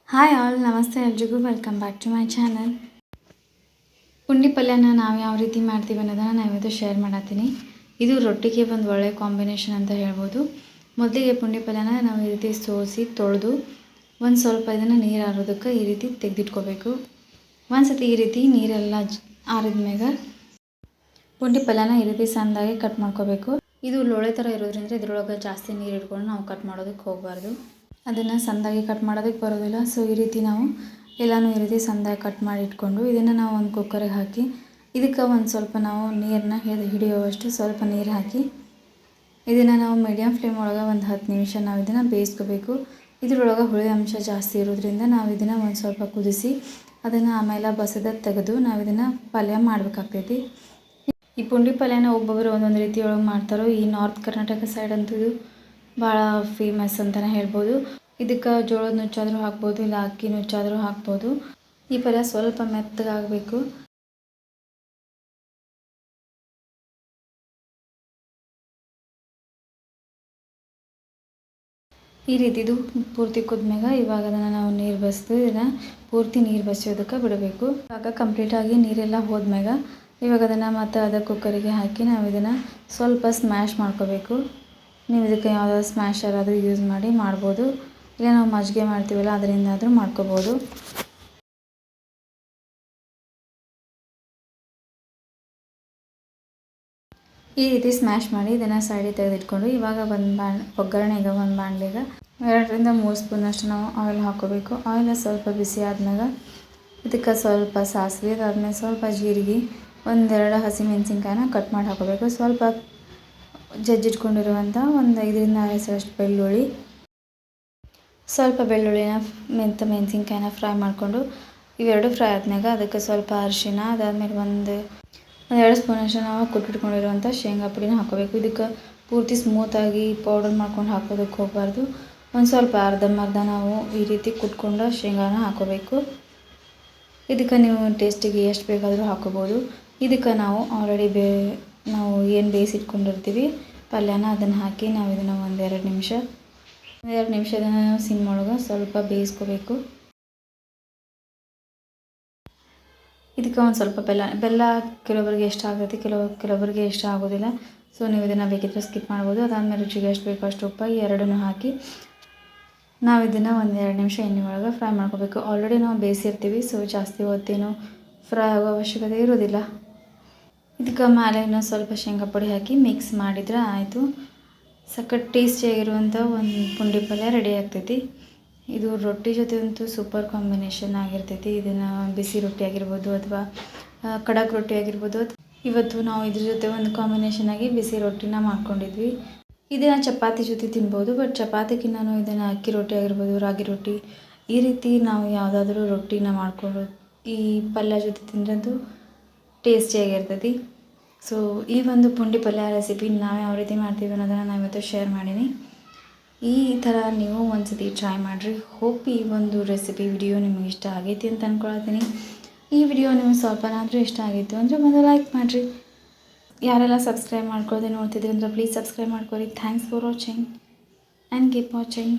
Hi all, ನಮಸ್ತೆ ಎಲ್ರಿಗೂ. Welcome back to my channel. ಪುಂಡಿ ಪಲ್ಯನ ನಾವು ಯಾವ ರೀತಿ ಮಾಡ್ತೀವಿ ಅನ್ನೋದನ್ನು ನಾನು ಇವತ್ತು ಶೇರ್ ಮಾಡತ್ತೀನಿ. ಇದು ರೊಟ್ಟಿಗೆ ಒಂದು ಒಳ್ಳೆಯ ಕಾಂಬಿನೇಷನ್ ಅಂತ ಹೇಳ್ಬೋದು. ಮೊದಲಿಗೆ ಪುಂಡಿ ಪಲ್ಯನ ನಾವು ಈ ರೀತಿ ಸೋಸಿ ತೊಳೆದು ಒಂದು ಸ್ವಲ್ಪ ಇದನ್ನು ನೀರು ಆರೋದಕ್ಕೆ ಈ ರೀತಿ ತೆಗೆದಿಟ್ಕೋಬೇಕು. ಒಂದು ಸತಿ ಈ ರೀತಿ ನೀರೆಲ್ಲ ಆರಿದ ಮೇಲೆ ಪುಂಡಿ ಪಲ್ಯನ ಈ ರೀತಿ ಸಣ್ಣದಾಗಿ ಕಟ್ ಮಾಡ್ಕೋಬೇಕು. ಇದು ಲೋಳೆ ಥರ ಇರೋದ್ರಿಂದ ಇದ್ರೊಳಗೆ ಜಾಸ್ತಿ ನೀರು ಇಟ್ಕೊಂಡು ನಾವು ಕಟ್ ಮಾಡೋದಕ್ಕೆ ಹೋಗಬಾರ್ದು. ಅದನ್ನು ಸಣ್ಣದಾಗಿ ಕಟ್ ಮಾಡೋದಕ್ಕೆ ಬರೋದಿಲ್ಲ. ಸೊ ಈ ರೀತಿ ನಾವು ಎಲ್ಲನೂ ಈ ರೀತಿ ಸಣ್ಣದಾಗಿ ಕಟ್ ಮಾಡಿ ಇಟ್ಕೊಂಡು ಇದನ್ನು ನಾವು ಒಂದು ಕುಕ್ಕರಿಗೆ ಹಾಕಿ ಇದಕ್ಕೆ ಒಂದು ಸ್ವಲ್ಪ ನಾವು ನೀರನ್ನ ಹಿಡಿಯುವಷ್ಟು ಸ್ವಲ್ಪ ನೀರು ಹಾಕಿ ಇದನ್ನು ನಾವು ಮೀಡಿಯಮ್ ಫ್ಲೇಮ್ ಒಳಗೆ ಒಂದು 10 ನಿಮಿಷ ನಾವು ಇದನ್ನು ಬೇಯಿಸ್ಕೋಬೇಕು. ಇದ್ರೊಳಗೆ ಹುಳಿ ಅಂಶ ಜಾಸ್ತಿ ಇರೋದ್ರಿಂದ ನಾವು ಇದನ್ನು ಒಂದು ಸ್ವಲ್ಪ ಕುದಿಸಿ ಅದನ್ನು ಆಮೇಲೆ ಬಸದ ತೆಗೆದು ನಾವು ಇದನ್ನು ಪಲ್ಯ ಮಾಡಬೇಕಾಗ್ತೈತಿ. ಈ ಪುಂಡಿ ಪಲ್ಯನ ಒಬ್ಬೊಬ್ಬರು ಒಂದೊಂದು ರೀತಿಯೊಳಗೆ ಮಾಡ್ತಾರೋ. ಈ ನಾರ್ತ್ ಕರ್ನಾಟಕ ಸೈಡ್ ಅಂತೂ ಇದು ಭಾಳ ಫೇಮಸ್ ಅಂತಲೇ ಹೇಳ್ಬೋದು. ಇದಕ್ಕೆ ಜೋಳದ ನುಚ್ಚಾದರೂ ಹಾಕ್ಬೋದು, ಇಲ್ಲ ಅಕ್ಕಿ ನುಚ್ಚಾದರೂ ಹಾಕ್ಬೋದು. ಈ ಪಲ್ಯ ಸ್ವಲ್ಪ ಮೆತ್ತಗಾಗಬೇಕು. ಈ ರೀತಿದು ಪೂರ್ತಿ ಕುದ್ಮೇಗ ಇವಾಗ ಅದನ್ನು ನಾವು ನೀರು ಬಸಿದು ಇದನ್ನು ಪೂರ್ತಿ ನೀರು ಬಸಿಯೋದಕ್ಕೆ ಬಿಡಬೇಕು. ಇವಾಗ ಕಂಪ್ಲೀಟಾಗಿ ನೀರೆಲ್ಲ ಹೋದ್ಮ್ಯಾಗ ಇವಾಗ ಅದನ್ನು ಮತ್ತು ಅದ ಕುಕ್ಕರಿಗೆ ಹಾಕಿ ನಾವು ಇದನ್ನು ಸ್ವಲ್ಪ ಸ್ಮ್ಯಾಶ್ ಮಾಡ್ಕೋಬೇಕು. ನೀವು ಇದಕ್ಕೆ ಯಾವುದಾದ್ರು ಸ್ಮ್ಯಾಶರ್ ಆದರೂ ಯೂಸ್ ಮಾಡಿ ಮಾಡ್ಬೋದು, ಇಲ್ಲ ನಾವು ಮಜ್ಜಿಗೆ ಮಾಡ್ತೀವಲ್ಲ ಅದರಿಂದಾದರೂ ಮಾಡ್ಕೋಬೋದು. ಈ ರೀತಿ ಸ್ಮ್ಯಾಶ್ ಮಾಡಿ ಇದನ್ನು ಸೈಡಿಗೆ ತೆಗೆದಿಟ್ಕೊಂಡು ಇವಾಗ ಒಗ್ಗರಣೆಗೆ ಒಂದು ಬಾಣಲೆಗೆ 2 ರಿಂದ 3 ಸ್ಪೂನಷ್ಟು ನಾವು ಆಯಿಲ್ ಹಾಕ್ಕೋಬೇಕು. ಆಯಿಲ್ ಸ್ವಲ್ಪ ಬಿಸಿ ಆದ್ಮೇಲೆ ಇದಕ್ಕೆ ಸ್ವಲ್ಪ ಸಾಸಿವೆ, ಅದಾದ್ಮೇಲೆ ಸ್ವಲ್ಪ ಜೀರಿಗೆ, 1-2 ಹಸಿಮೆಣಸಿನ್ಕಾಯಿನ ಕಟ್ ಮಾಡಿ ಹಾಕೋಬೇಕು. ಸ್ವಲ್ಪ ಜಜ್ಜಿಟ್ಕೊಂಡಿರುವಂಥ ಒಂದು 5 ರಿಂದ 6 ಎಸಳಷ್ಟು ಬೆಳ್ಳುಳ್ಳಿ, ಸ್ವಲ್ಪ ಬೆಳ್ಳುಳ್ಳಿನ ಮತ್ತು ಮೆಣಸಿನ್ಕಾಯಿನ ಫ್ರೈ ಮಾಡಿಕೊಂಡು ಇವೆರಡು ಫ್ರೈ ಆದ್ಮ್ಯಾಗ ಅದಕ್ಕೆ ಸ್ವಲ್ಪ ಅರಿಶಿನ, ಅದಾದಮೇಲೆ ಒಂದು 2 ಸ್ಪೂನಷ್ಟು ನಾವು ಕುಟ್ಟಿಟ್ಕೊಂಡಿರುವಂಥ ಶೇಂಗಾ ಪುಡಿನ ಹಾಕೋಬೇಕು. ಇದಕ್ಕೆ ಪೂರ್ತಿ ಸ್ಮೂತಾಗಿ ಪೌಡರ್ ಮಾಡ್ಕೊಂಡು ಹಾಕೋದಕ್ಕೆ ಹೋಗಬಾರ್ದು. ಒಂದು ಸ್ವಲ್ಪ ಅರ್ಧಂಬರ್ಧ ನಾವು ಈ ರೀತಿ ಕುಟ್ಕೊಂಡು ಶೇಂಗಾನ ಹಾಕೋಬೇಕು. ಇದಕ್ಕೆ ನೀವು ಟೇಸ್ಟಿಗೆ ಎಷ್ಟು ಬೇಕಾದರೂ ಹಾಕೋಬೋದು. ಇದಕ್ಕೆ ನಾವು ಆಲ್ರೆಡಿ ನಾವು ಏನು ಬೇಯಿಸಿಟ್ಕೊಂಡಿರ್ತೀವಿ ಪಲ್ಯನ ಅದನ್ನು ಹಾಕಿ ನಾವು ಇದನ್ನು 1-2 ನಿಮಿಷ ಇದನ್ನು ನಾವು ಸಿಮ್ ಒಳಗೆ ಸ್ವಲ್ಪ ಬೇಯಿಸ್ಕೋಬೇಕು. ಇದಕ್ಕೆ ಒಂದು ಸ್ವಲ್ಪ ಬೆಲ್ಲ ಕೆಲವೊಬ್ಬರಿಗೆ ಇಷ್ಟ ಆಗ್ತೈತಿ, ಕೆಲವೊಬ್ಬರಿಗೆ ಇಷ್ಟ ಆಗೋದಿಲ್ಲ. ಸೊ ನೀವು ಇದನ್ನು ಬೇಕಿದ್ರೆ ಸ್ಕಿಪ್ ಮಾಡ್ಬೋದು. ಅದಾದಮೇಲೆ ರುಚಿಗೆ ಎಷ್ಟು ಬೇಕೋ ಅಷ್ಟು ಉಪ್ಪು ಎರಡನ್ನೂ ಹಾಕಿ ನಾವು ಇದನ್ನು 1-2 ನಿಮಿಷ ಎಣ್ಣೆ ಒಳಗೆ ಫ್ರೈ ಮಾಡ್ಕೋಬೇಕು. ಆಲ್ರೆಡಿ ನಾವು ಬೇಯಿಸಿರ್ತೀವಿ, ಸೊ ಜಾಸ್ತಿ ಹೊತ್ತೇನು ಫ್ರೈ ಆಗೋ ಅವಶ್ಯಕತೆ ಇರೋದಿಲ್ಲ. ಇದಕ್ಕೆ ಮೇಲೆ ಇನ್ನೂ ಸ್ವಲ್ಪ ಶೇಂಗಾ ಪುಡಿ ಹಾಕಿ ಮಿಕ್ಸ್ ಮಾಡಿದರೆ ಆಯಿತು. ಸಖತ್ ಟೇಸ್ಟಿಯಾಗಿರುವಂಥ ಒಂದು ಪುಂಡಿ ಪಲ್ಯ ರೆಡಿ ಆಗ್ತೈತಿ. ಇದು ರೊಟ್ಟಿ ಜೊತೆ ಅಂತೂ ಸೂಪರ್ ಕಾಂಬಿನೇಷನ್ ಆಗಿರ್ತೈತಿ. ಇದನ್ನು ಬಿಸಿ ರೊಟ್ಟಿ ಆಗಿರ್ಬೋದು ಅಥವಾ ಖಡಕ್ ರೊಟ್ಟಿ ಆಗಿರ್ಬೋದು. ಇವತ್ತು ನಾವು ಇದ್ರ ಜೊತೆ ಒಂದು ಕಾಂಬಿನೇಷನ್ ಆಗಿ ಬಿಸಿ ರೊಟ್ಟಿನ ಮಾಡ್ಕೊಂಡಿದ್ವಿ. ಇದನ್ನು ಚಪಾತಿ ಜೊತೆ ತಿನ್ಬೋದು, ಬಟ್ ಚಪಾತಿಗಿನ್ನೂ ಇದನ್ನು ಅಕ್ಕಿ ರೊಟ್ಟಿ ಆಗಿರ್ಬೋದು, ರಾಗಿ ರೊಟ್ಟಿ, ಈ ರೀತಿ ನಾವು ಯಾವುದಾದ್ರೂ ರೊಟ್ಟಿನ ಮಾಡಿಕೊಂಡು ಈ ಪಲ್ಯ ಜೊತೆ ತಿಂದ್ರಂತೂ ಟೇಸ್ಟಿಯಾಗಿರ್ತೈತಿ. ಸೊ ಈ ಒಂದು ಪುಂಡಿ ಪಲ್ಯ ರೆಸಿಪಿ ನಾವು ಯಾವ ರೀತಿ ಮಾಡ್ತೀವಿ ಅನ್ನೋದನ್ನು ನಾನು ಇವತ್ತು ಶೇರ್ ಮಾಡೀನಿ. ಈ ಥರ ನೀವು ಒಂದು ಸತಿ ಟ್ರೈ ಮಾಡಿರಿ. ಹೋಪ್ ಈ ಒಂದು ರೆಸಿಪಿ ವಿಡಿಯೋ ನಿಮಗೆ ಇಷ್ಟ ಆಗೈತಿ ಅಂತ ಅಂದ್ಕೊಳ್ತೀನಿ. ಈ ವಿಡಿಯೋ ನಿಮಗೆ ಸ್ವಲ್ಪನಾದರೂ ಇಷ್ಟ ಆಗಿತ್ತು ಅಂದರೆ ಮೊದಲು ಲೈಕ್ ಮಾಡಿರಿ. ಯಾರೆಲ್ಲ ಸಬ್ಸ್ಕ್ರೈಬ್ ಮಾಡ್ಕೊಳ್ಳದೆ ನೋಡ್ತಿದ್ದೀರಿ ಅಂದರೆ ಪ್ಲೀಸ್ ಸಬ್ಸ್ಕ್ರೈಬ್ ಮಾಡ್ಕೊರಿ. Thanks for watching and keep watching.